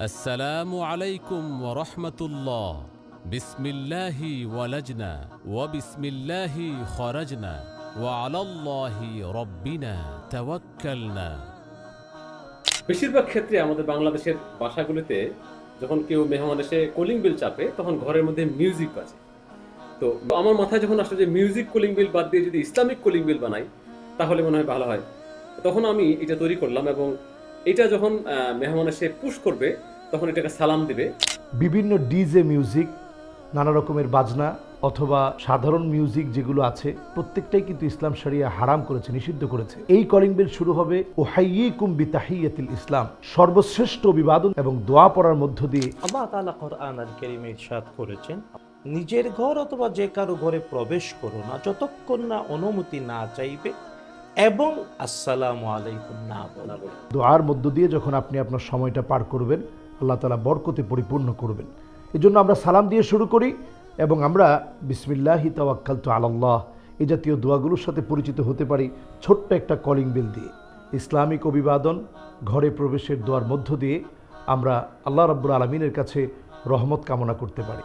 আসসালামু আলাইকুম ওয়া রাহমাতুল্লাহ। বিসমিল্লাহি ওয়ালাজনা ওয়া বিসমিল্লাহি খরাজনা ওয়া আলাল্লাহি রাব্বিনা তাওয়াক্কালনা। বেশিরভাগ ক্ষেত্রে আমাদের বাংলাদেশের বাসাগুলিতে যখন কেউ মেহমান এসে কলিং বেল চাপে তখন ঘরের মধ্যে মিউজিক বাজে। তো আমার মাথায় যখন আসলে যে মিউজিক কলিং বেল বাদ দিয়ে যদি ইসলামিক কলিং বেল বানাই তাহলে মনে হয় ভালো হয়। তখন আমি এটা তৈরি করলাম এবং এটা যখন মেহমান এসে পুশ করবে তখন এটাকে সালাম দিবে। বিভিন্ন ডিজে মিউজিক, নানা রকমের বাজনা অথবা সাধারণ মিউজিক যেগুলো আছে প্রত্যেকটাই কিন্তু ইসলাম শরিয়া হারাম করেছে, নিষিদ্ধ করেছে। এই কলিং বেল শুরু হবে ওহাইয়িকুম বিতাহিয়াতিল ইসলাম, সর্বশ্রেষ্ঠ অভিবাদন এবং দোয়া পড়ার মধ্য দিয়ে। আল্লাহ তাআলা কোরআন আল কারীমে ইরশাদ করেছেন, নিজের ঘর অথবা যে কারো ঘরে প্রবেশ করো না যতক্ষণ না অনুমতি না চাইবে এবং আসসালামু আলাইকুম না বলবে। দোয়ার মধ্য দিয়ে যখন আপনি আপনার সময়টা পার করবেন, আল্লাহ তাআলা বরকতে পরিপূর্ণ করবেন। এই জন্য আমরা সালাম দিয়ে শুরু করি এবং আমরা বিসমিল্লাহি তাওয়াক্কালতু আলাল্লাহ এই জাতীয় দোয়াগুলোর সাথে পরিচিত হতে পারি ছোট্ট একটা কলিং বেল দিয়ে। ইসলামিক অভিবাদন, ঘরে প্রবেশের দোয়ার মধ্য দিয়ে আমরা আল্লাহ রাব্বুল আলামিনের কাছে রহমত কামনা করতে পারি।